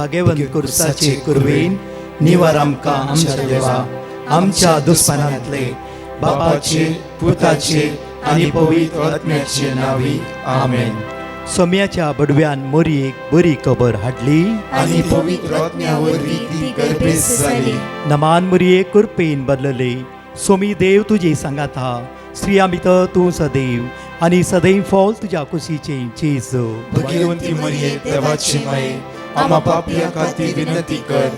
भाग्यवंत कुर्साचे कुरवेन निवार आमकां आमच्या देवा आमच्या दुस्मनांतले बापाचे पुताचे आनी पवित्र आत्म्याचे नावी आमेन. सोम्याच्या बडव्यान मोरयेक बरी खबर हाडली आनी पवित्र आत्म्यावरवी ती गर्भेस जाली. नमान मोरये कुरपेन बदलले सोमी देव तुजे सांगात हा श्री आमित तूं सदैव आनी सदैव फॉल तुज्या कुशीचे चेज. भगवंती मरिये देवाची माये आम्हा पापियां खातीर विनंती कर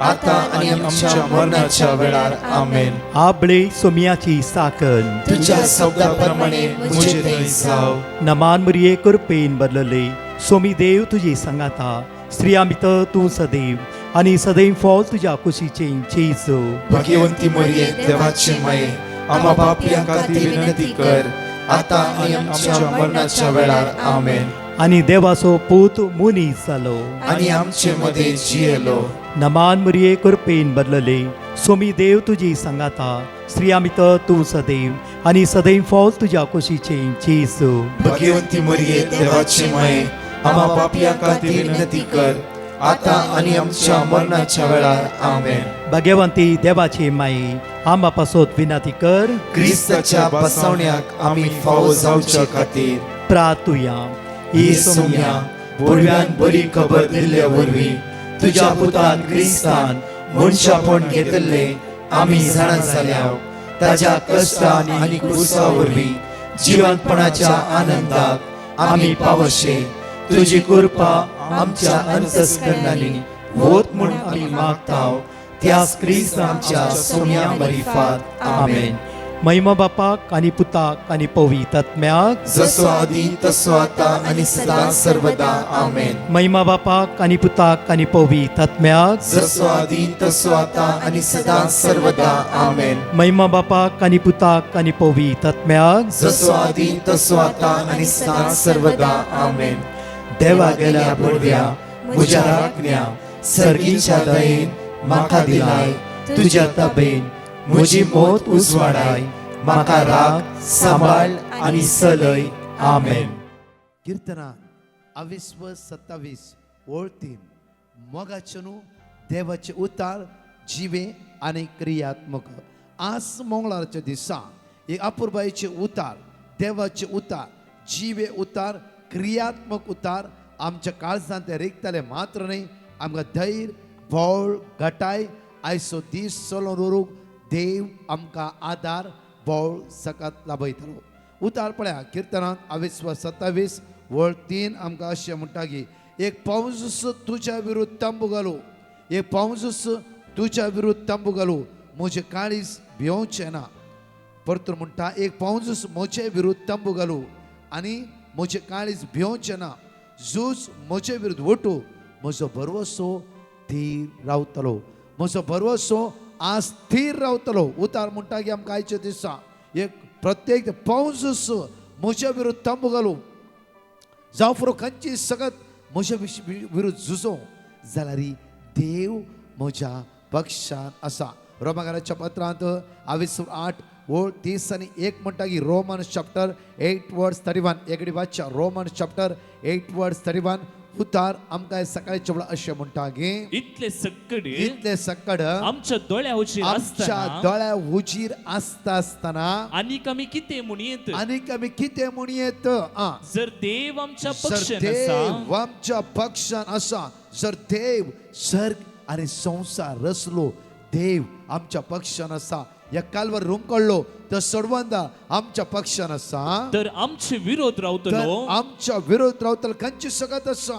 आता आनी आमच्या मरणाच्या वेळार आमेन. आबळे सोम्याची साकन तुझ्या शब्दाप्रमाणे मुझे थंय जाव. नमान मोरये कुरपेन बदलले सोमी देव तुजे सांगात हा श्री आमित तूं सदैव आनी सदैव फॉल तुज्या कुशीचे चेज. भगवंती मरिये देवाची माये आम्हा पापियां खातीर विनंती कर आता आनी आमच्या मरणाच्या वेळार आमेन. आनी देवाचो पूत मुनीस जालो आनी आमचे मध्ये जियेलो. नमान मोरये कुरपेन बदलले सोमी देव तुजी सांगात हा श्री आमित तूं सदैव आनी सदैव फॉल तुज्या कुशीचे चेज. भगवंती मरिये देवाची माये आम्हा पापियां खातीर विनंती कर आता आनी आमच्या मरणाच्या वेळार आमेन. भाग्यवंती देवाचे माये आम्हा पासोत विनंती कर क्रिस्ताच्या बसवण्याक आमी फावो जावचे खातीर प्रार्थुया. ही सोम्या बडव्यान बरी खबर दिल्ल्या वरवीं तुज्या पुतान क्रिस्तान मनशापण घेतले आमी जाणा जाल्याव ताज्या कश्टान आनी क्रुसा वरवीं जिवंतपणाच्या आनंदाक आमी पावशे तुजी कृपा आमच्या अंतस्करणांनी होत म्हूण आमी मागताव त्याच क्रिस्तांच्या सोम्या मरिफात आमेन. महिमा बापाक आनी पुताक आनी पवित्र आत्म्याक जसो आदी तसो आता आनी सदां सर्वदा आमेन. महिमा बापाक आनी पुताक आनी पवित्र आत्म्याक जसो आदी तसो आता आनी सदां सर्वदा आमेन. महिमा बापाक आनी पुताक आनी पवित्र आत्म्याक जसो आदी तसो आता आनी सदां सर्वदा आमेन. देवा गेल्या बडव्या म्हज्या राखण्या सर्गीच्या दयेन म्हाका दिलाय तुज्या ताबेन म्हजी मोत उजवाडाय म्हाका राख सांबाळ आनी चलय आमेन. कीर्तना 22-27 ओळ 3 मोगाचेनु देवाचे उतार जिवे आनी क्रियात्मक. आज मंगळारच्या दिसा एक अपुर्बाईचे उतार देवाचे उतार जिवे उतार क्रियात्मक उतार आमच्या काळजांत ते रिकतले मात्र न्ही आमकां धैर्य बळ घटाय आयचो दीस चलोवन दवरूंक देव आमकां आदार बळ सकत लाभयतलो. उतार पळया कीर्तनांत 22-27 वळ 3 आमकां अशें म्हणटा की एक पावस तुज्या विरुद्ध तंबू घालू एक पावस तुज्या विरुद्ध तंबू घालू म्हजें काळीज भिवचें ना. परतूर म्हणटा एक पावस म्हजे विरुद्ध तंबू घालू आनी म्हजें काळीज भिवचें ना. झूज म्हजे विरुद्ध वटू म्हजो भरवसो थीर रावतलो म्हजो भरवसो आज स्थिर रावतलो. उतार म्हणटा की आमकां आयच्या दिसा एक प्रत्येक पावस म्हज्या विरुद्ध तंबू घालू जावं फुरो खंयची सगत म्हज्या विरुद्ध झुजो जाल्यार देव म्हज्या पक्षान आसा. रोमाकाराच्या पत्रांत 28 ओळ 30 आनी 1 म्हणटा की रोमन्स चॅप्टर 8 वर्स 31 एकडी वाचच्या रोमन्स चॅप्टर 8 वर्स 31 उतार आमकां सकाळच्या वेळा अशें म्हणटा की इतले सक्कड आमच्या दोळ्या उजीर आमच्या दोळ्या उजीर आसतना आनीक आमी कितें म्हणयेत जर देव आमच्या पक्षान आसा जर देव सर्ग आनी संसार रचलो देव आमच्या पक्षान आसा या कालवर रुमकडलो तर सोडवंदा आमच्या पक्षान आसा तर आमचे विरोध रावतलो आमच्या विरोध रावतलो खंयची सगत आसा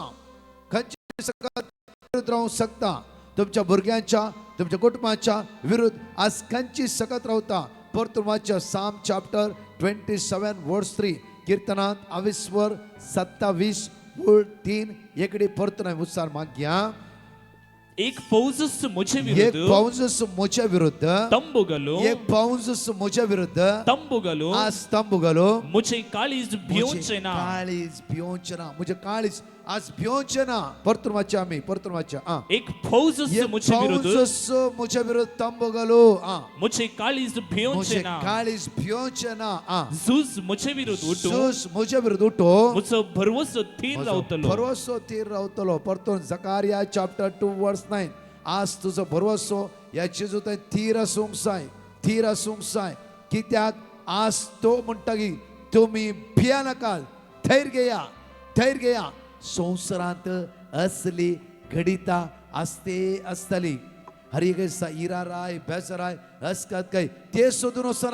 खंयची सगत विरोध रावूंक शकता तुमच्या भुरग्यांच्या तुमच्या कुटुंबाच्या विरुद्ध आज खंयची सगत रावता. परतुरमाच्या साम चॅप्टर 27 वर्स 3 कीर्तनांत 27 ओळ 3 एकडी परतुर उसार मागया. एक पावस म्हजे विरुद्ध तंबू घालू एक पावस म्हज्या विरुद्ध तंबू घालू आज तंबू घालू म्हजे काळीज भिवचें ना काळीज भिवचें ना म्हजे काळीज आज भिवचे ना परतून वाचा आम्ही परतून वाचा एक फौजस ये मुझे विरुद्ध फौजस मुझे विरुद्ध तंबगलो मुझे काळीज भियोंचे मुझे ना काळीज भिवचे ना झूज मुझे विरुद्ध उठो सूस मुझे विरुद्ध उठो मुझो भरवसो थीर रावतलो भरवसो तीर रावतलो परतून जकारिया चॅप्टर 2 वर्स 9 आज तुझो भरवसो याची जो थीर असूंक जाय कित्याक आज तो म्हणटा की तुम्ही भिया नाकात धैर्य घेया संवसारांत असली घडिता असतली हर एक इराराय बेसराय असकात काय ते सोदून वचो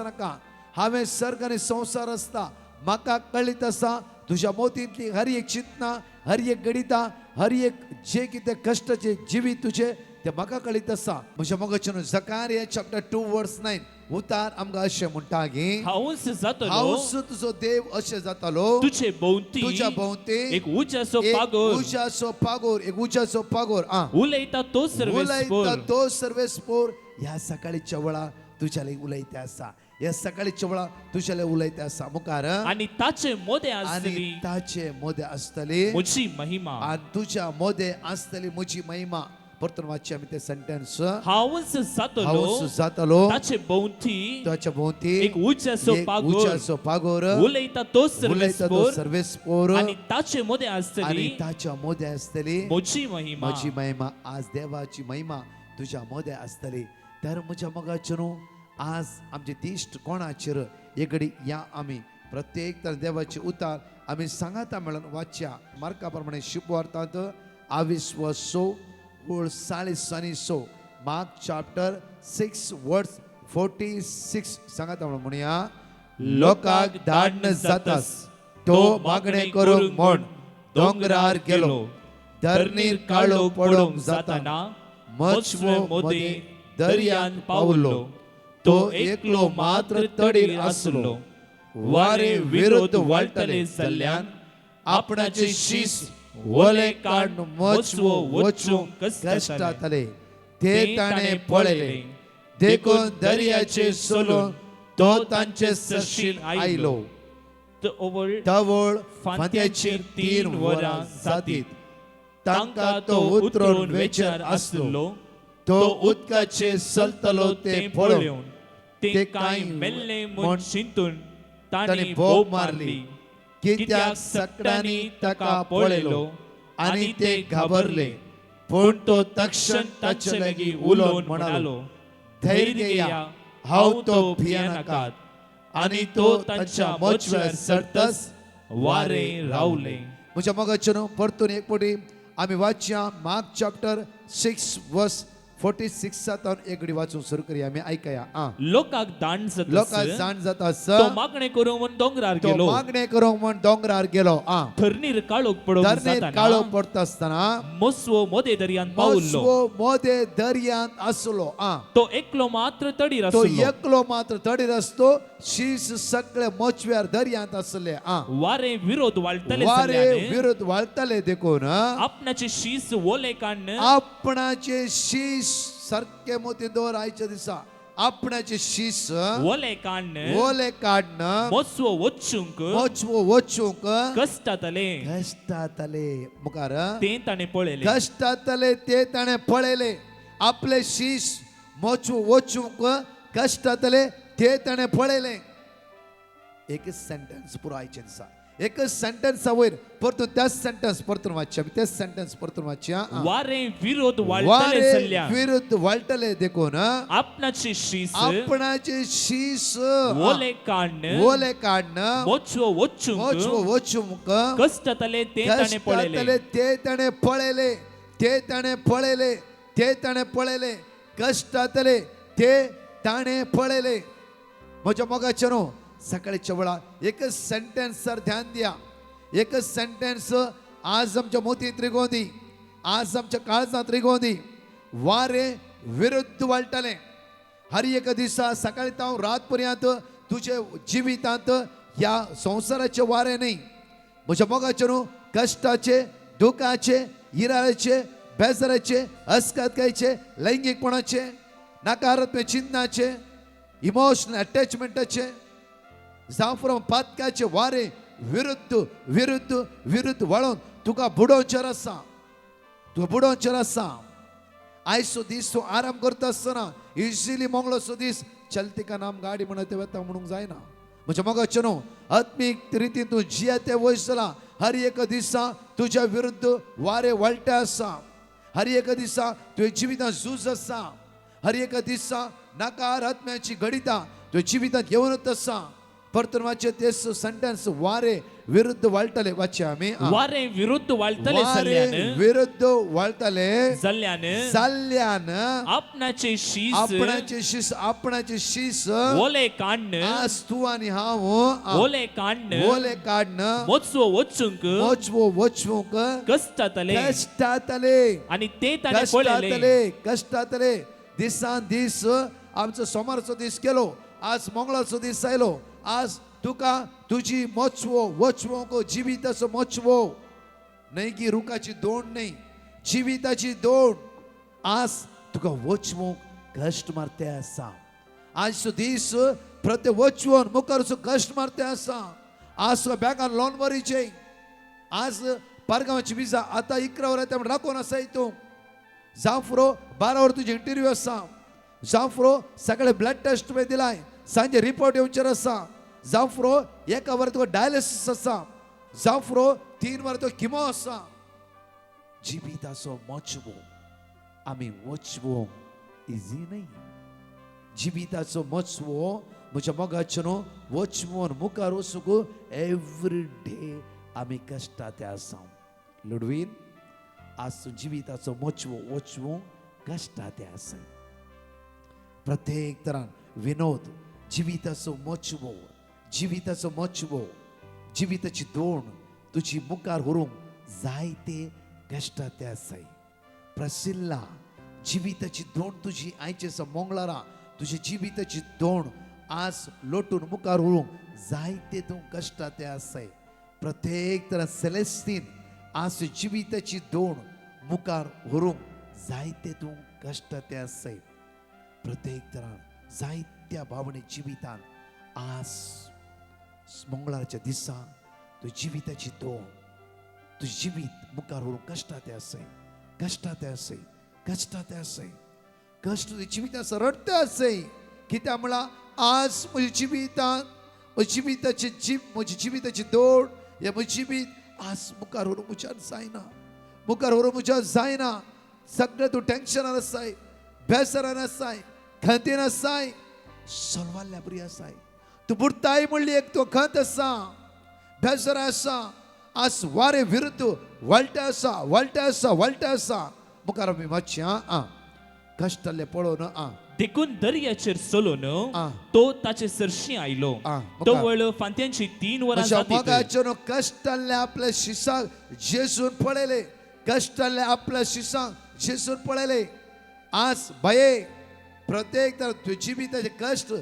नाका हांवें सर्ग आनी संवसार आसता म्हाका कळीत आसा तुज्या मोतींतली हर एक चिंतना हर एक गणिता हर एक जे कितें कश्टाचे जिवीत तुजे ते म्हाका कळीत आसा म्हज्या मोगाच्यान जकारिया चॅप्टर 2 वर्स 9 उतार आमकां अशें म्हणटा की हांवूच जातलो हांवूच तुजो देव अशें जातालो तुझे भोवती तुज्या भोवती एक उजासो एक पागोर उजासो पागोर उलयता तो सर्वेस्पोर उलयता तो सर्वेस्पोर ह्या सकाळीच्या वेळा तुज्याले उलयते आसा ह्या सकाळीच्या वेळा तुज्याले उलयते आसा मुखार आणि ताचे मोदे आनी आसली ताचे मोदे आसतली मुझी महिमा आनी तुज्या मोदे आसतली म्हजी महिमा परतून वाचचे आमी ते सेंटेन्स हांवूच जातलो हांवूच जातालो ताचे भोवती ताच्या भोवती एक उजासो एक पागोर उजासो पागोर उलयता तो उलयता तो सर्वेस्पोर सर्वेस्पोर आणि ताचे मोदे आनी आसतली ताच्या मोदे आसतली मुझी महिमा म्हजी महिमा आज देवाची महिमा तुझ्या मोदे आसतली तर म्हज्या मोगाचे न्हू आज आमचे दिश्ट कोणाचेर एगडी या आमी प्रत्येक तर देवाचे उतार आमी सांगाता मेळून वाचया मार्का प्रमाणे शुभवार्तांत 22 ओळ 40 मार्क चॅप्टर 6 वर्स 46 सांगाता म्हणून म्हणया लोकांक धाडण जातास तो मागणे करूंक म्हण दोंगरार गेलो धरणीर काळो पडोंक जाताना मचमो मोदे दर्यान पावलो तो एकलो मात्र तडीर आसलो वारे विरोध वाळटले जाल्ल्यान आपणाचे शीस वले काडून मचवो वचूंक कश्टातले ते ताणे पळयले देखून दर्याचे सोलून तो तांचे सशील आयलो तवळ फांत्याचेर 3 वरां जातीत तांकां तो उतरून वेचार आसलो तो उदकाचे चलतलो ते पळोवन ते कांय मेल्ले म्हूण चिंतून ताणें ताणी भोव भोव मारली मारली कित्याक सगळ्यांनी ताका पळयलो आनी ते घाबरले पूण तो तक्षण ताचे लागीं उलोवन म्हणालो धैर्य घेया हांव तो भियेनाकात आनी तो तांच्या मोचव्यार सरतस वारे रावले म्हज्या मोगाचे न्हू परतून एक फावटी आमी वाचया मार्क चॅप्टर 6 वर्स 46 सावन एकडी वाचून सुरू करूया आमी आयकया लोकांक दान लोकां जाता जाण जाता तो मागणे करूं म्हूण दोंगरार तो गेलो मागणे करूंक म्हण दोंगरार गेलो थरणीर काळोख पडोंक धरणीर जाताना काळो पडता आसतना मोसवो मोदे दर्यान पावलो मोसवो मोदे दर्यांत आसलो तो एकलो मात्र तडीर तो आसलो एकलो मात्र तडीर असतो शीस सगळे मोचव्यार दर्यांत आसले वारे विरोध वाळटले वारे जाल्ल्याने विरोध वाळटले देखून आपणाचे शीस वोले काढणं आपणाचे शीस सारखे मोती दोर आयच्या दिसा आपणाचे शीस वोले काढणं ओले काढणं मोसवो वचूंक मोचवो वचूंक कष्टातले कष्टातले मुखार ते ताणे पळयले कष्टातले ते ताणे पळयले आपले शीस मोचवो वचूंक कष्टातले ते ताणे पळयले एकच सेंटेन्स पुरो आयचे दिसा एकच सेंटेन्स वयर परतून त्याच सेंटेन्स परतून वाचया तेच सेंटेन्स परतून वाचया वारे विरोध वाळटले वारे जाल्ल्यान विरुद्ध वाळटले देखून आपणाचे शीस आपणाचे शीस वोले काढणं ओले काढणं मोचवो मोचवो वचूंक वचूंक कष्टातले ते ताणे पळयले कष्टातले ते ताणे पळयले ते ताणे पळयले ते ताणे पळयले कष्टातले ते ताणे पळयले म्हज्या मोगाचे न्हू सकाळीच्या वेळा एकच सेंटेन्सर ध्यान दिया एकच सेंटेन्स आज आमच्या मोतींत रिगोंदी आज आमच्या काळजांत रिगोंदी वारे विरुद्ध वाळटले हर एक दिसा सकाळी ताव रात पर्यंत तुझे जिवितांत ह्या संवसाराचे वारे न्ही म्हज्या मोगाचे न्हू कश्टाचे दुखाचे इराळेचे बेजाराचे अस्कातकायचे लैंगिकपणाचे नकारात्मक चिंतनाचे इमोशनल अटॅचमेंटाचे जावं फ्रॉम पातकाचे वारे विरुद्ध विरुद्ध विरुद्ध वळून तुका बुडोवचेर आसा, तुका बुडोवचेर आसा. आयचो दीस तूं आराम करता आसतना इजिली मोगळोसो दीस चलते का नाम गाडी म्हणत वता म्हणूंक जायना. म्हणजे मोगाचे न्हू, आत्मीक रितीन तूं जिया ते वयस जाला. हर एक दिसा तुज्या विरुद्ध वारे वळटे आसा. हर एक दिसा तुझ्या जिवितांत झूज आसा. हर एक दिसा नाकार आत्म्याची गडिता तुझ्या जिवितांत येवनच आसा. परतून वाचे तेच सेंटेन्स वारे विरुद्ध वळटले. वाचे आमी वारे विरुद्ध वाळतले वारे जाल्ल्यान विरुद्ध वळटले जाल्ल्यान आपणाचे शीस आपणाचे शीस ओले काढणं आज तू आणि हांव ओले काढणं ओले काढणं मोचवो वचूंक वचवूंक कष्टातले कष्टातले आणि ते ताणे पळयले. कष्टातले दिसान दीस आमचो सोमारचो दीस केलो. आज मंगळारचो दीस आयलो. आज तुका तुजी मोचवो वचवोंक जिविताचो मोचवो न्हय की रुखाची दोंड न्हय, जिविताची दोंड आज तुका वचवोंक कश्ट मारते आसा. आजचो दीस प्रत्येक वचवोन मुखारचो कश्ट मारते आसा. आज तुका बॅगान लोन भरीचे. आज पारगांवाची विजा आतां 11 वरां तें राखून आसा हितून. जावं फुरो 12 वर तुजी इंटरव्यू आसा. जावं फुरो सगळे ब्लड टेस्ट तुवें दिलाय, सांजे रिपोर्ट येवचेर आसा. जावं फुरो 1 वर तुका डायलिसीस आसा. जावं फुरो 3 वर तुका किमो आसा. जिविताचो मोचवो आमी वचवोंक इजी न्हय. जिविताचो मोचवो म्हज्या मोगाचें न्हू वचवोन मुखार वचूंक एवरी डे आमी कश्टां आसा. लुडवीन आज जिविताचो मोचवो वचवोंक कश्टां आसा. प्रत्येक तरान विनोद जिविताचो मोचवो जिविताची दोण तुजी मुखार व्हरूंक जायते कश्टां आसाय. प्रसिल्ला जिविताची दोण तुजी आयचे मंगळारा तुजी जिविताची दोण आज लोटून मुखार व्हरूंक जायते तूं कश्टां आसाय. प्रत्येक तरान सेलेस्तीन आज जिविताची दोण मुखार व्हरूंक जायते तूं कश्टां आसाय. प्रत्येक तरान जायत्या भावने जिवितान आज मंगळारच्या दिसा तुझ्या जिविताची दोन तुझे जिवीत मुखार व्हरूंक कश्टां आसाय. कष्ट तुझ्या जिविताचो रडते आसाय. कित्याक म्हळ्यार आज म्हज्या जिवितांत म्हजी जिविताची दोड हे म्हजें जिवीत आज मुखार व्हरूंक म्हज्या जायना. सगळें तूं टेन्शनान आसाय, बेजारान आसाय, खंतीन आसाय, सोलवाल्ल्या बरी आसाय. तूं बुडताय म्हणली एक तो खंत आसा, बेजार आसा. आज वारे विरुद्ध वळटे आसा. मुखार आमी मातशें कश्टाले पळोवन देखून दर्याचेर चलोवन तो ताचे सरशी आयलो. मुखार. तो वळ फांत्यांची 3 वरां जातीत. मोगाचें कश्टाले आपल्या शिसाक जेसून पळयले. कश्टाले आपल्या शिसाक जेसून पळयले. आज भये प्रत्येक तर जिविताचे कष्ट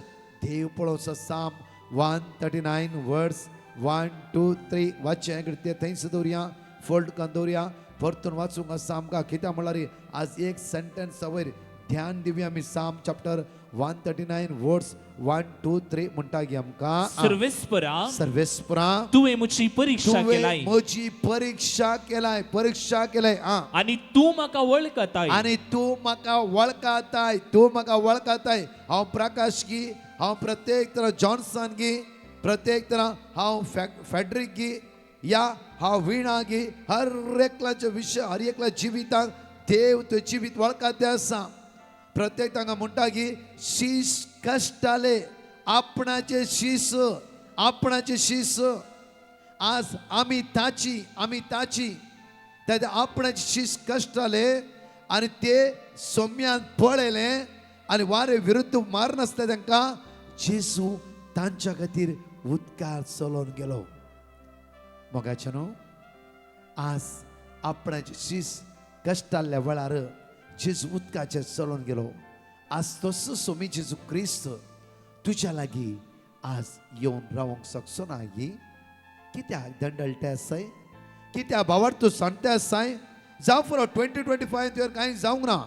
देव पळोवचो. साम 139 वर्स 1, 2, 3 वाचचें ते थंयच दवरया, फोल्ड करून दवरया. परतून वाचूंक आसा आमकां. कित्याक म्हळ्यार आज एक सेंटेन्स वयर ध्यान दिवया आमी. साम चॅप्टर 139 वर्स 1, 2, 3 म्हणटा की आमकां सर्वेस्परा तुवें म्हजी परीक्षा केलाय. म्हजी परीक्षा केलाय आणि तू म्हाका वळखताय. तूं म्हाका वळखताय. हांव प्रकाश गी, हांव प्रत्येक तरह जॉन्सन गी, प्रत्येक तरह हांव फेडरिक गी, या हांव विणा गी. हर एकल्याच्या विशय हर एकल्या जिविताक देव तो जिवीत वळखते आसा. प्रत्येक तांकां म्हणटा की शीस कश्टाले आपणाचे शीस आज आमी ताची त्या आपणाची शीस कश्टाले आनी ते सोम्यान पळयले आनी वारे विरुद्ध मारनासता तांकां जेजू तांच्या खातीर उदकार चलोवन गेलो. मोगाचें न्हू आज आपणाची शीस कश्टाल्या वेळार जेजू उदकाचेर चलोवन गेलो. आज तसो सोमी जेजू क्रिस्त तुज्या लागीं आज येवन रावंक शकचो ना गी. कित्याक दंडलते आसाय, कित्याक भावार तूं सांगते आसाय. जावं फुरो 2025 तुवें कांय जावंक ना.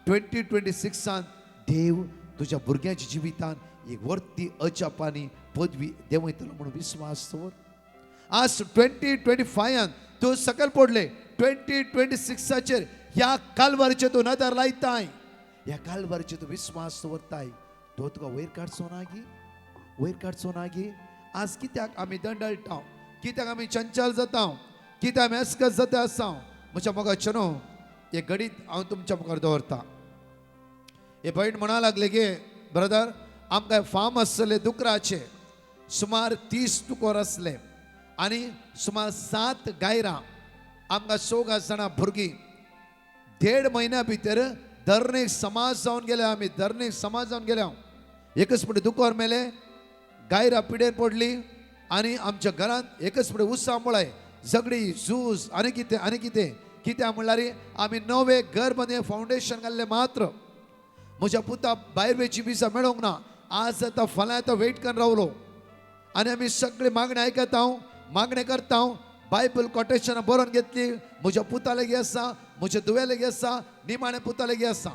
2026 देव तुज्या भुरग्याच्या जिवितांत एक वर्ती अजापानी पदवी देंवयतलो म्हणून विस्वास दवर. आज 2025 तूं सकयल पडले 2026 ह्या कालवारीचे तूं नदर लायताय ह्या कालवारीचे तूं विश्वास दवरताय तो तुका वयर काडचो ना गी आज कित्याक आमी दंडळटा कित्याक आमी चंचल जाता कित्याक आमी अस्कस जाता आसा म्हज्या मोगाचे न्हू हे घडीत हांव तुमच्या मुखार दवरता हे भयण म्हणा लागले गे ब्रदर आमकां फार्म आसले दुकराचे सुमार 30 दुकोर असले आनी सुमार 7 गायरां आमकां 14 जाणां भुरगीं 1.5 म्हयन्या भितर धर्नीक समाज जावन गेले आमी धर्नीक समाज जावन गेले एकच फुडें दुकोर मेले गायरां पिडेर पडली आनी आमच्या घरांत एकच फुडें उसा मुळाय झगडी झूज आनी कितें कित्याक म्हणल्यार आमी नवे घर बांदून फावंडेशन घाल्लें मात्र म्हज्या पुता भायर वेची विजा मेळोंक ना आज आतां फाल्यां आतां वेट करून रावलो आनी आमी सगळे मागणी आयकता मागणी करता बायबल कोटेशनां बरोवन घेतली म्हज्या पुता लेगी आसा म्हज्या दुवे लेगी आसा निमाणे पुता लेगी आसा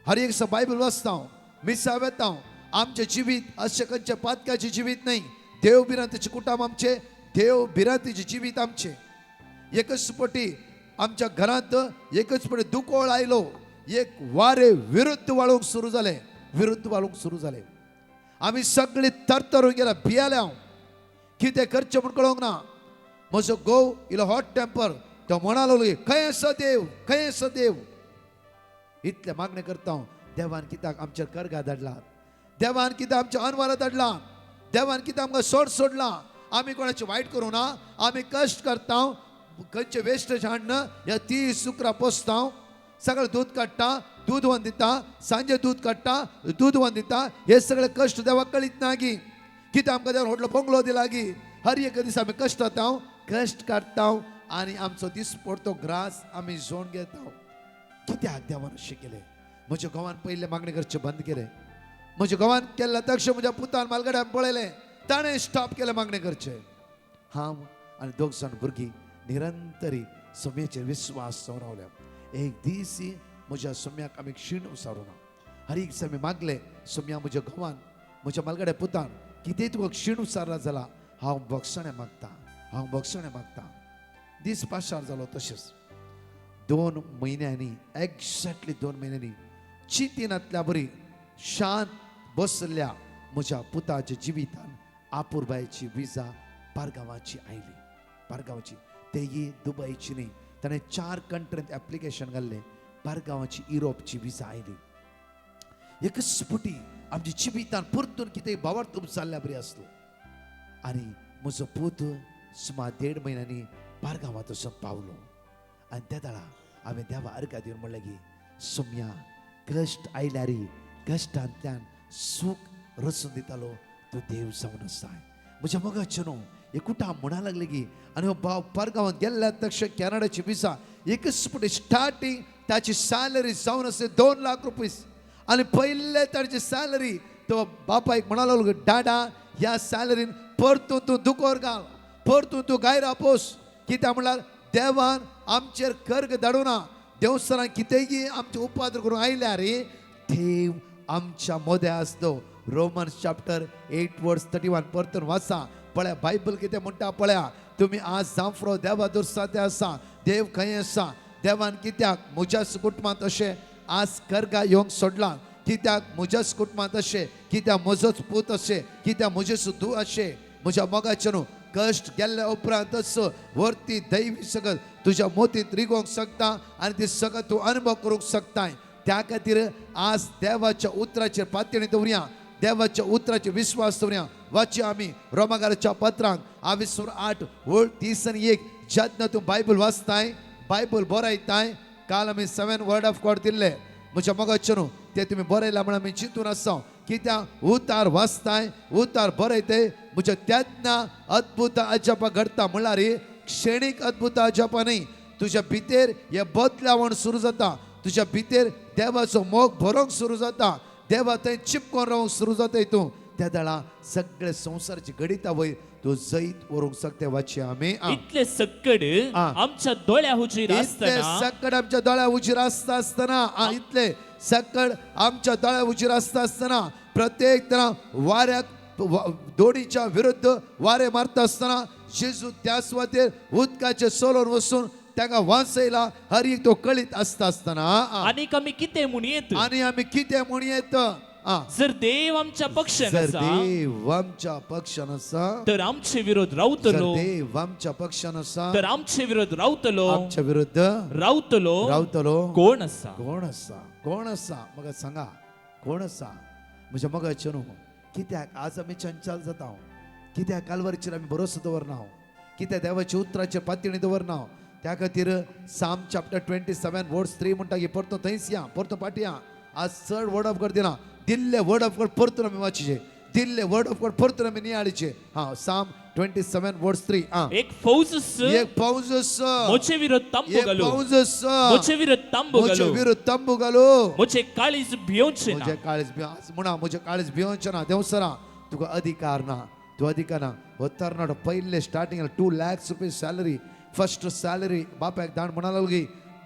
हर एक दिसा बायबल वाचता मिसा वेता आमचें जिवीत अशें खंयचें पातकाचें जिवीत न्ही देव भिरांतीचें कुटुंब आमचें देव भिरांतीचें जिवीत आमचें एकच पटी आमच्या घरांत एकच पटी दुकोळ आयलो एक वारे विरुद्ध वाळूंक सुरू जालें आमी सगळीं तरतरून गेल्या भियाल्या कितें करचें म्हूण कळोंक ना म्हजो घोव इलो हॉट टेम्पर तो म्हणा लागलो खंय आसा देव इतले मागणी करता देवान कित्याक आमचेर कर्गा धाडला देवान कित्याक आमच्या अनवरां धाडला देवान कित्याक आमकां सोडला आमी कोणाचें वायट करूं ना आमी कश्ट करता खंयचे वेस्टेज हाडना ह्या 30 सुकरां पोसता सगळें दूद काडटा दूद व्हरून दिता सांजे दूद काडटा दूद व्हरून दिता हे सगळे कश्ट देवाक कळीत ना गी कित्याक आमकां देवान व्हडलो बंगलो दिला गी हर एक दीस आमी कश्ट जाता कश्ट काडटा आनी आमचो दीस पडतो ग्रास आमी जोण घेता कित्याक देवान अशें केलें म्हज्या घोवान पयले मागणी करचें बंद केलें म्हज्या घोवान केल्लें तक्षण म्हज्या पुतान मालगड्यान पळयलें ताणें स्टॉप केलें मागणी करचें हांव आनी 2 जाण भुरगीं निरंतरी सोम्याचेर विश्वास दवरल्या एक दीस म्हज्या सोम्याक आमी क्षीण उसारूं ना हर एक दिसा आमी मागले सोम्या म्हज्या घोवान म्हज्या मालगड्या पुतान कितेंय तुका क्षीण उसारला जाल्यार हांव बक्षणे मागता दीस पाशार जालो तशेंच 2 म्हयन्यांनी एक्झॅक्टली 2 म्हयन्यांनी चिंतीनातल्या बरी शांत बसल्या म्हज्या पुताच्या जिवितान आपुरबायची विजा पारगांवाची आयली पारगांवाची तेही दुबयची न्ही ताणें 4 कंट्रींत एप्लिकेशन घाल्लें पारगांवाची युरोपची विजा आयली एकच फुटी आमच्या जिवितान परतून कितें भावार्थूप जाल्ल्या बरी आसलो आनी म्हजो पूत सुमार 1.5 म्हयन्यांनी पारगांवांत वचून पावलो आनी त्या दाळा हांवें देवा अर्घा दिवन म्हणलें की सोम्या कश्ट आयल्यार कश्टांतल्यान सूख रचून दितालो तो देव जावन आसा म्हज्या मोगाचे न्हू एकूटा म्हणा लागले की आनी हो भाव पारगांवांत गेल्ल्या तक्षण कॅनडाची विजा एकच फुटी स्टार्टींग ताची सॅलरी जावन आसली 2 लाख रुपये आनी पयले ताची सॅलरी तो बापायक म्हणा लागलो डाडा ह्या सॅलरीन परतून तूं दुकोर घाल परतून तूं गायरां पोस कित्याक म्हणल्यार देवान आमचेर कर्ग धाडूना देवस्थानाक कितेंय आमचे उपाद्र करूंक आयल्यार देव आमच्या मोदे आसलो रोमन्स चॅप्टर 8 वर्स 31 परतून वाचा पळया बायबल कितें म्हणटा पळया तुमी आज जांफ्रो देवा दुर्साते आसा देव खंय आसा देवान कित्याक म्हज्याच कुटुंबांत अशें आज कर्गा येवंक सोडला कित्याक म्हज्याच कुटुंबांत अशें कित्याक म्हजोच पूत अशें कित्याक म्हजेच धूव अशें म्हज्या मोगाचें न्हू कश्ट गेल्ल्या उपरांतच वरती दैवी सगळ तुज्या मोतींत रिगोवंक शकता आनी ती सगळ तूं अनुभव करूंक शकताय त्या खातीर आज देवाच्या उतराचेर पातळी दवरया देवाच्या उतराचेर विश्वास दवरया वाची आमी रोमाकाराच्या पत्रांक 28 वळ 30 आनी 1 जेन्ना तूं बायबल वाचताय बायबल बरयताय काल आमी 7 वर्ड ऑफ गॉड दिल्ले म्हज्या मोगाचे न्हू ते तुमी बरयला म्हण आमी चिंतून आसा कित्याक उतार वाचताय उतार बरयते म्हज्या तेन्ना अद्भुत अजापा घडटा म्हणल्यार क्षणीक अद्भुत अजापा न्ही तुज्या भितर हे बदलावण सुरू जाता तुज्या भितर देवाचो मोग भरोंक सुरू जाता देवा थंय चिपकोन रावंक सुरू जाता हितून त्या दाळा सगळे संवसाराची गणिता वयर तूं जैत व्हरूंक शकता वाची आमी इतले सक्कड आमच्या दोळ्या हुजीर आसतना सक्कड आमच्या दोळ्या उजीर आसतना इतले सक्कड आमच्या दोळ्या उजीर आसतना प्रत्येक तरा वाऱ्याक दोडीच्या विरुद्ध वारे मारता असताना जेजू त्या सुवातेर उदकाचे सोलोन वसून ताका वांसयला हर एक तो कळीत असताना आनीक आमी कितें म्हूण येत आणि आम्ही किती म्हणून येत जर देव आमच्या पक्षान जर आसा देव आमच्या पक्षान आसा तर आमचे विरोध जर रावतलो देव आमच्या पक्षान आसा तर आमचे विरोध रावतलो आमच्या विरुद्ध रावतलो रावतलो कोण आसा कोण आसा म्हाका सांगा कोण आसा म्हणजे मग चनू कित्याक आज आमी चंचल जाता कित्याक कालवारीचेर आमी भरोसो दवरना कित्याक देवाच्या उतराचेर पातळी दवरना त्या खातीर साम चॅप्टर 27 वर्स 3 म्हणटा की परतो थंयच या परतो पाटया आज चड वर्ड ऑफ गॉड दिना दिल्ले वर्ड ऑफ गॉड परतून आमी वाचचे दिल्ले वर्ड ऑफ गॉड परतून आमी नियाळचे साम 27 वर्स 3 एक फौज आसा एक फौज आसा मोचे विरोध तांबू एक घालो फौज आसा मोचे विरोध तांबू म्हजे घालो विरुद्ध तंबू घालो मोचे काळीज भिवचे ना म्हजे काळीज म्हणा म्हजे काळीज भिवचे ना देवसरा तुका अधिकार ना तू अधिकार ना हो तरणाट पयले स्टार्टिंग 2 लाख रुपये सॅलरी फर्स्ट सॅलरी बापाक दाण म्हणा लागली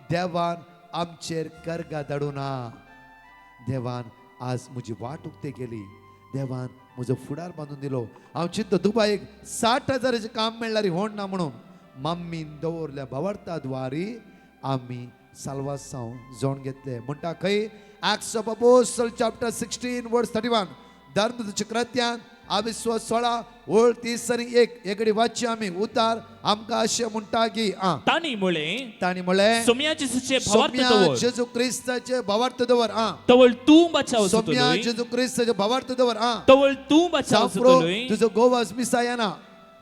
देवान आमचेर कर्गा धाडूना देवान आज म्हजी वाट उक्ते केली देवान म्हजो फुडार बांदून दिलो हांव चिंतता दुबायक 60,000 काम मेळ्ळारी होण ना म्हणून मम्मीन दवरल्या भावार्था द्वारी आमी साल्वासांव जोण घेतले म्हणटा खंय ॲक्ट्स ऑफ अपोस्टल चॅप्टर 16 वर्स 31 धर्म कृत्यान अविश्वास 16 ओळ 30 आणि 1 एकडी वाची आमी उतार आमकां अशें म्हणटा की ताणी म्हळे सोम्याचे सुचे भावार्थ सोम्या दवर जेजू क्रिस्ताचे भावार्थ दवर तवळ तू बचाव सोम्या सुतलोय जेजू क्रिस्ताचे भावार्थ दवर तवळ तू बचाव साफरो सुतलोय तुजो गोवास मिसा येना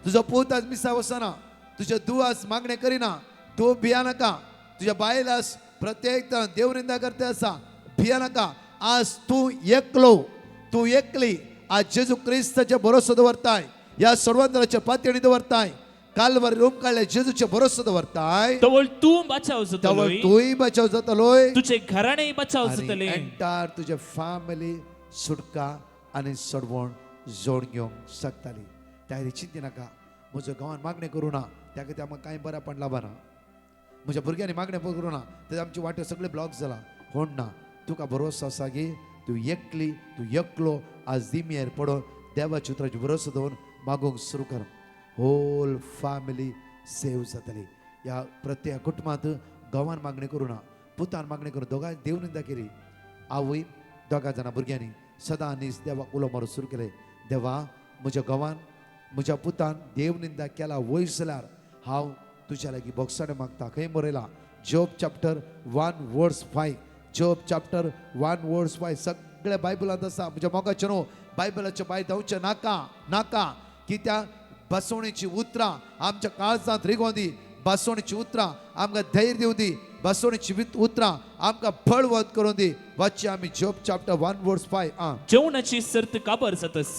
तुजो पूत आज मिसा वसना तुझे दुआस मागणे करिना तू भिया नाका तुझ्या बायलास प्रत्येक तण देवनिंदा करते असा भिया नाका आज तू एकली आज जेजू क्रिस्ताचे भरोसो दवरताय या सर्वांतराचे पातळी दवरताय कालवारी रोम काढले जेजूचे भरोसो दवरताय तवळ तू बचाव तवळ सुतलोय तूय बचाव जातलोय तुझे घराणे बचाव सुतले एंटायर तुझे फॅमिली सुटका आणि सडवण जोड घेवंक शकताली त्या खातीर चिंती नाका म्हज्या गांवांत मागणी करूं ना त्या खातीर आमकां कांय बऱ्या पण लाभना म्हज्या भुरग्यांनी मागणी करूं ना तर आमची वाटेर सगळे ब्लॉक जाला होण ना तुका भरोसो आसा की तू एकलो आज दिम्येर पडोन देवाच्या उतराची भरोसो दवरून मागूंक सुरू कर होल फॅमिली सेव जातली ह्या प्रत्येक कुटुंबांत गांवांत मागणी करूं ना पुतान मागणी करून दोगांय देवनिंदा केली आवय दोगा जाणां भुरग्यांनी सदां न्हीज देवाक उलो मारूंक सुरू केलें देवा म्हज्या गांवांत म्हज्या पुतान देवनिंदा केला वयर जाल्यार हांव तुज्या लागीं बोगसाणें मागता खंय बरयलां जॉब चॅप्टर 1 वर्स 5 जॉब चॅप्टर 1 वर्स 5 सगळे बायबलांत आसा म्हज्या मोगाचें न्हू बायबलाचे भायर धांवचें नाका कित्याक बसवणेची उतरां आमच्या काळजांत रिगोवन दी बसवणेची उतरां आमकां धैर्य दिवं दी बसवणेची उतरां आमकां बळवंत करून दी वाची आमी जॉब चॅप्टर 1 वर्स 5 जेवणाची सर्त काबर जातस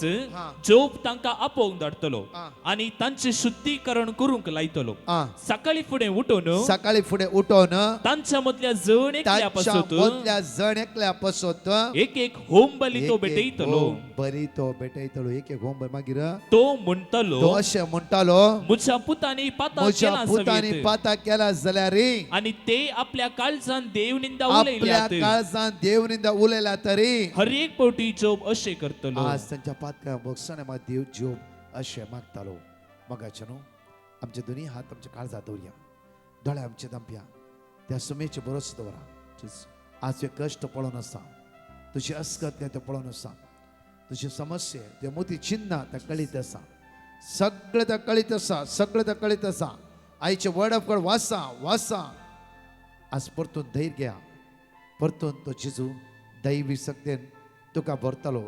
जोब तांकां आपोवंक धाडटलो आनी तांचे शुद्धीकरण करूंक लायतलो सकाळी फुडें उठोन तांच्या मदल्या जण एकल्या पासत एक होम बली तो भेटयतलो एक होम बली मागीर तो म्हणटलो अशें म्हणटालो म्हज्या पुतांनी पाता केला जाल्यार आनी ते आपल्या काळजान देवनिंदा देवनिंदा उलयला तरी हर एक पावटी जोब अशें करतलो आज तांच्या पातका बोगसाणे मात देव जोब अशें मागतालो मगाचे न्हू आमचे दोनी हात आमच्या काळजात दवरया दोळे आमचे दांपया त्या सुमेचे भरोसो दवरा आज तुवें कश्ट पळोवन आसा तुजी अस्कत तें पळोवन आसा तुजी समस्या ते मोठी चिन्ह त्या कळीत आसा सगळे त्या कळीत आसा आयचे वर्ड ऑफ गॉड वाचा आज परतून धैर्य घ्या परतून तो जेजू दैवी शक्तीन तुका भरतलो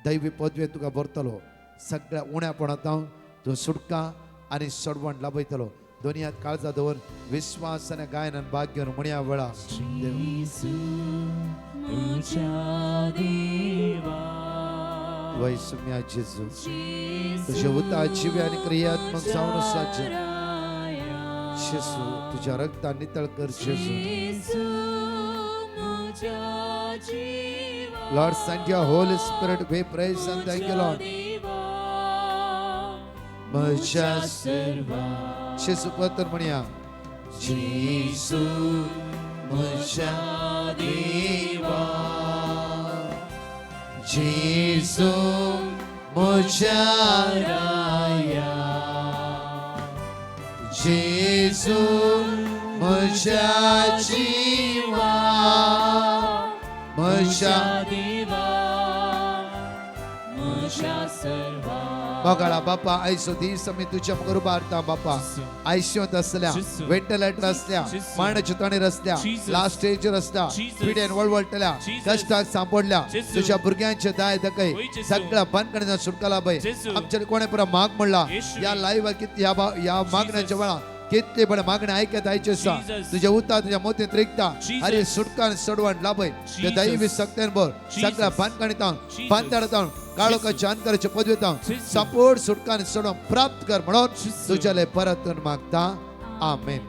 दैवी पदवे तुका भरतलो सगळ्या उण्यापणांत तो सुटका आनी सडवण लाभयतलो दोनी हात काळजा दवर विश्वास आनी गायन आनी भाग घेवन म्हणया वेळा वै सुम्या जेजू तुझे उता जिवे आनी क्रियात्मक जावन आसा जेजू तुझ्या रक्तान नितळ कर जेजू Lord, send your Holy Spirit. We praise and thank you, Lord. Maja serva. Jesu patar mania. Jesu maja deva. Jesu म्हज्या राया जेजू म्हज्या जिवा म्हज्या देवा म्हज्या सर्वा बघा बाप्पा आयचो दीस आमी तुज्या मुखार उबारता बाप्पा आयसीयूत असल्या जिसू. वेंटिलेटर असल्या जिसू. मांडाच्या तणेर असल्या जिसू. लास्ट स्टेजर असल्या जिसू. पिड्यान वळवळटल्या जिसू. कष्टाक सांपडल्या जिसू. तुझ्या भुरग्यांचे दाय दकय होय जिसू. सगळ्या बंदकणींना सुटकाला पळय जिसू. आमच्या कोणे पुरा माग म्हणला येशू. या लाईव्ह किती या मागण्याच्या वेळा कितले बडे मागणे ऐकत आयचे आसा Jesus. तुझ्या उता तुझ्या मोतीत रिक्ता Jesus. अरे सुटकान सडवण लाभय ते Jesus. दैवी सक्तेन बोर Jesus. सगळ्या बंदकणीतां Jesus. बांदतां काळोखाच्या अंतराच्या पदवीतां Jesus. संपूर्ण सुटकान सडवण प्राप्त कर म्हणून Jesus. तुझ्याले परतून मागता आमेन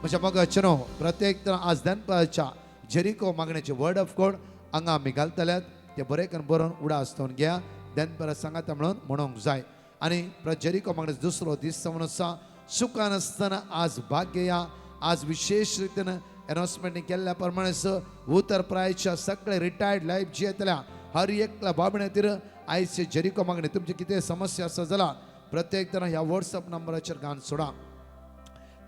म्हणजे मग अचनो प्रत्येक तर आज दनपारच्या जेरिको मागण्याचे वर्ड ऑफ गॉड हांगा आमी घालतल्यात ते बरे करून बरोवन उडा आसतून घ्या दनपार सांगाता म्हणूंक जाय आणि जेरिको मागण्याचो दुसरो दीस जावन आसा सुखान आसतना आज भाग्य या आज विशेष रितीन अनाउन्समेंट केल्ल्या प्रमाणे उत्तर प्रायच्या सगळे रिटायर्ड लाईफ जी येतल्या हर एकल्या बाबणे तिर आयचे जेरिको मागणे तुमची कितें समस्या आसा जाल्यार प्रत्येक तरां ह्या व्हॉट्सअप नंबराचेर घालून सोडा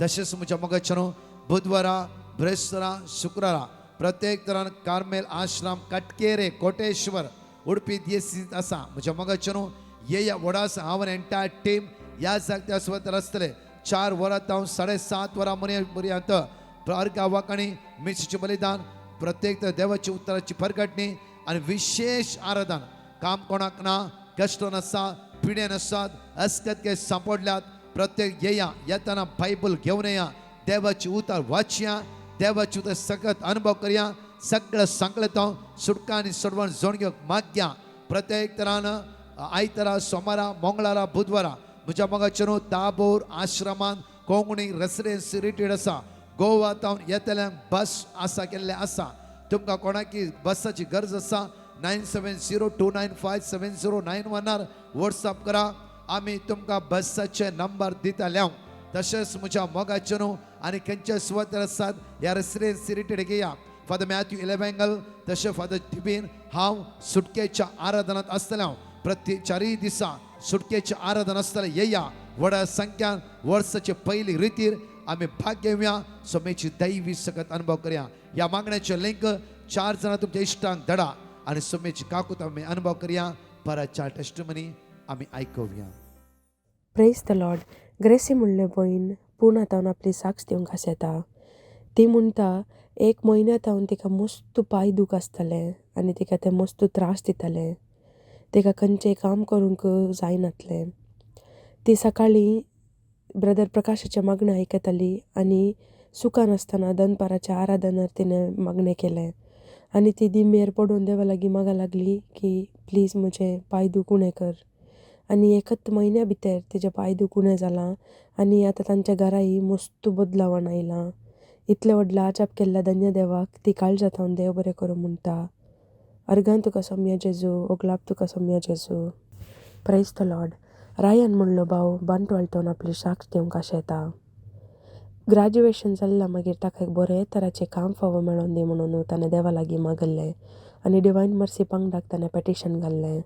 तशेंच म्हज्या मोगाच्यानो बुधवारा ब्रेस्तारा शुक्रारा प्रत्येक तरान कार्मेल आश्रम कटकेरे कोटेश्वर उडपी देसीत आसा म्हज्या मोगाच्यानो ये वडास हांव एंटायर टीम ह्या जागत्या सुवातेर आसतले 4 वरां तावन 7:30 वरां पर्यंत अर्घ्य वाकाणी मिशीचें बलिदान प्रत्येक देवाची उतराची फरकटणी आणि विशेष आराधन काम कोणाक ना कष्ट नासा पिड्यान आसात अस्कतके सांपडल्यात प्रत्येक येताना बायबल घेऊन या देवाची उतर वाचया देवाची उतर सगळ्यात अनुभव करया सगळं सांगलेता सुटका आणि सोडवण जोड घेवंक माग्या प्रत्येक तरान आयतारा सोमारा मंगळारा बुधवारा म्हज्या मोगाचेर दाबोर आश्रमान कोंकणी रेसिडेन्सी रिटेड आसा गोवा तावन येतल्यांक बस आसा केल्ले आसा तुमकां कोणाकी बसाची गरज आसा 9702957091 व्हॉट्सअप करा आमी तुमकां बसाचे नंबर दितल्या तशेंच म्हज्या मोगाचेर आनी खंयचे सुवातेर आसात ह्या रेसिडेन्सी रिटेड घेया फादर मॅथ्यू इलेवेंगल तशें फादर टिबीन हांव सुटकेच्या आराधनांत आसतलें प्रत्येक 4 दिसा सुटकेचे आराधन आसतलें येया व्हडा संख्यान वर्साचे पयली रितीर आमी भाग घेवया सोमेची दैवी सकत अनुभव करया ह्या मागण्याचे लिंक 4 जाणां तुमच्या इश्टांक धाडा आनी सोमेची काकूत आमी अनुभव करया परतच्या टेस्टमनी आमी आयकुया प्रेज द लॉर्ड ग्रेसी म्हणले बहीण पुणा तावन आपली साक्ष दिवंक आसता ती म्हणटा 1 म्हयन्या तावन तिका मस्त पांय दूख आसतालें आनी तिका ते मस्त त्रास दिताले तिका खंयचें काम करूंक जायनासलें ती सकाळीं ब्रदर प्रकाशाचें मागणें आयकताली आनी सुखान आसतना दनपाराच्या आराधनार तिणें मागणें केलें आनी ती दिमेर पडून देवा लागीं मागा लागली की प्लीज म्हजें पांय दूख उणें कर आनी 1 म्हयन्या भितर तिजें पांय दूख उणें जालां आनी आतां तांच्या घराय मस्त बदलावण आयलां इतलें व्हडलें आजाप केल्ल्या धन्य देवाक ती काळजां तावन देव बरें करूं म्हणटा अर्गान तुका सोम्या जेजू ओगलाप तुका सोम्या जेजू प्रेज द लॉर्ड रायन म्हणलो भाव बांटवाळटोन आपली साक्ष दिवंक आशेता ग्रॅज्युएशन जाल्ल्या मागीर ताका एक बरे तराचें काम फावो मेळोन दी म्हणून ताणें देवा लागीं मागल्लें आनी डिवायन मर्सी पंगडाक ताणें पेटिशन घाल्लें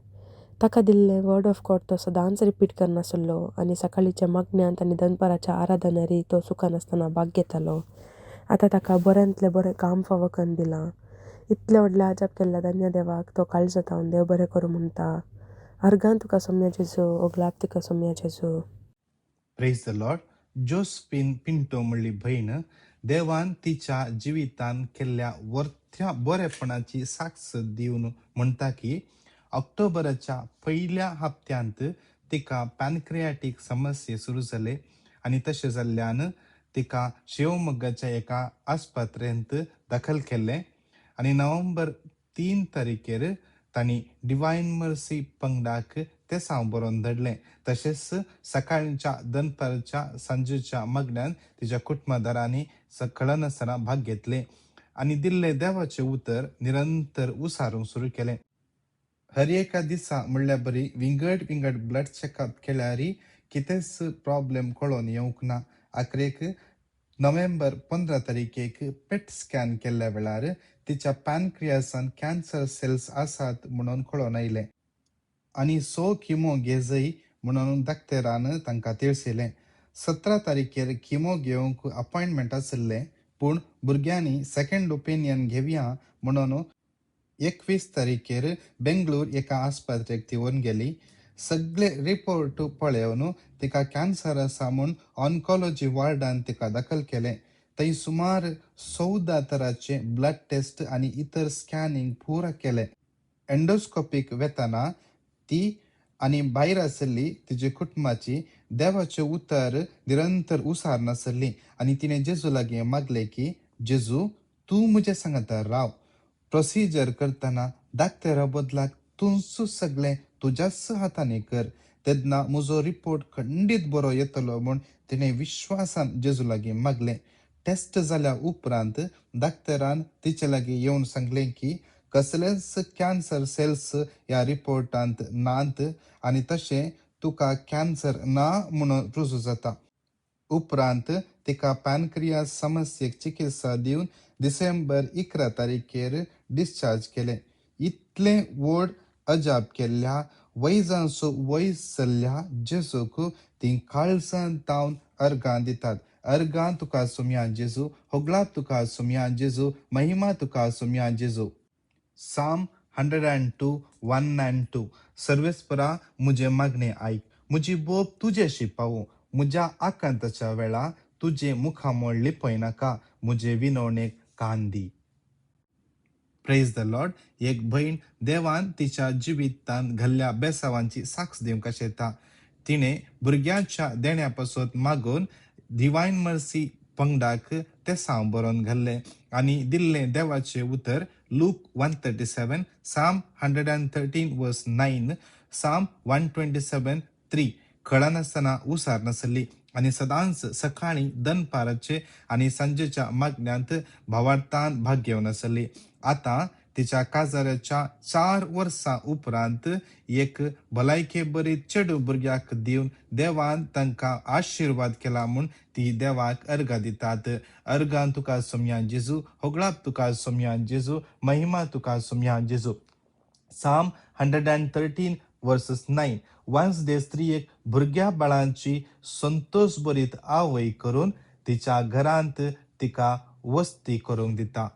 ताका दिल्लें वर्ड ऑफ गॉड तो सदांच रिपीट करनासलो आनी सकाळीच्या मागण्यांत आनी दनपाराच्या आराधनारी तो सुखान आसतना भाग घेतालो आतां ताका बऱ्यांतलें बरें काम फावो करून दिलां इतलें व्हडलें आजाप केल्ल्या धन्य देवाक तो काळजां तावन देव बरें करूं म्हणटा अर्गान तुका सोम्या जेजू ओगलाप तुका सोम्या जेजू प्रेज द लॉर्ड जोस्पिन पिंटो म्हणली बहीण देवान तिच्या जिवितान केल्ल्या वर्थ्या बरेपणाची साक्ष दिवन म्हणटा की ऑक्टोबराच्या पहिल्या हप्त्यांत तिका पॅनक्रियाटीक समस्ये सुरू जाले आनी तशें जाल्ल्यान तिका शिवमोग्गाच्या एका आस्पत्रेंत दाखल केल्लें आनी नोव्हेंबर 3 तारखेर तांणी डिवायन मर्सी पंगडाक ते सांव बरोवन धाडलें तशेंच सकाळच्या दनपारच्या सांजेच्या मागण्यान तिच्या कुटुंबदारांनी कळनासतना आसतना भाग घेतले आनी दिल्ले देवाचें उतर निरंतर उसारूंक सुरू केलें हर एका दिसा म्हणल्यार बरी विंगड ब्लड चेकअप केल्यारय कितेंच प्रॉब्लेम कळोन येवंक ना आखरेक नोव्हेंबर 15 तारखेक पेट स्कॅन केल्ल्या वेळार तिच्या पॅनक्रियासान कॅन्सर सेल्स आसात म्हणून कळोन आयलें आनी 100 किमो घेजय म्हणून दाक्तेरान तांकां तिळसिलें. 17 तारीखेर किमो घेवंक अपॉइंटमेंट आसलें, पूण भुरग्यांनी सेकंड ओपिनियन घेवया म्हणून 21 तारीखेर बेंगळूर एका आस्पत्रेक ती व्हरून गेली. सगळे रिपोर्ट पळयवन तिका कॅन्सर आसा म्हूण ऑन्कॉलॉजी वॉर्डान तिका दाखल केलें. थंय सुमार 14 तरांचे ब्लड टेस्ट आनी इतर स्कॅनिंग पुरा केले. एंडोस्कोपीक वेतना ती आनी भायर आसली तिचे कुटुंबाची देवाचे उतर निरंतर उसार नासली आनी तिणें जेजू लागीं मागलें की जेजू तूं म्हजे सांगाता राव. प्रोसिजर करतना दाक्तेरा बदलाक तूंच सगळें तुज्याच हातांनी कर. तेन्ना म्हजो रिपोर्ट खंडीत बरो येतलो म्हूण तिणें विश्वासान जेजू लागीं मागलें. टेस्ट जाल्या उपरांत दाक्तरान तिचे लागीं येवन सांगलें की कसलेच कॅन्सर सेल्स ह्या रिपोर्टांत नात आनी तशें तुका कॅन्सर ना म्हणून रुजू जाता. उपरांत तिका पॅनक्रियास समस्येक चिकित्सा दिवन डिसेंबर 11 तारीखेर डिस्चार्ज केलें. इतलें व्हड अजाप केल्ल्या वैजांचो वैज जाल्ल्या जेजूक ती काळजान तावन अर्गां दितात. अर्गां तुका सुम्या जेजू, होगळात तुका सुम्या जेजू, महिमा तुका सुम्या जेजू. साम 102:1 सर्वेस्परा मुझे मागणे ऐक, मुजी बोब तुजेशी पावो. म्हज्या आकांताच्या वेळा तुजे मुखामोळ लिपय नाका, मुजे विनवणेक कान दी. Praise the Lord. एक भयण देवान तिच्या जिवितान घडल्या बेसावांची साक्ष दिवंक येता. तिणें भुरग्याच्या देण्यापासून मागून डिवायन मर्सी पंगडाक ते साव बरोवन घाल्लें आनी दिल्लें देवाचें उतर लूक 137, साम 113:9, साम 127:3. खळा नासतना उसार नासली आनी सदांच सकाळीं दनपाराचे आनी सांजेच्या मागण्यांत भावार्थान भाग घेवन आसली. आतां तिच्या काजाऱ्याच्या 4 वर्सां उपरांत एक भलायके बरी चेडू भुरग्याक दिवन देवान तांकां आशिर्वाद केला म्हूण ती देवाक अर्गां दितात. अर्गां तुका सुम्या जेजू, होगळाप तुका सुम्या जेजू, महिमा तुका सुम्या जेजू. साम 113:9. वन्स दे स्त्रियेक भुरग्या बाळांची संतोष भरीत आवय करून तिच्या घरांत तिका वस्ती करूंक दिता.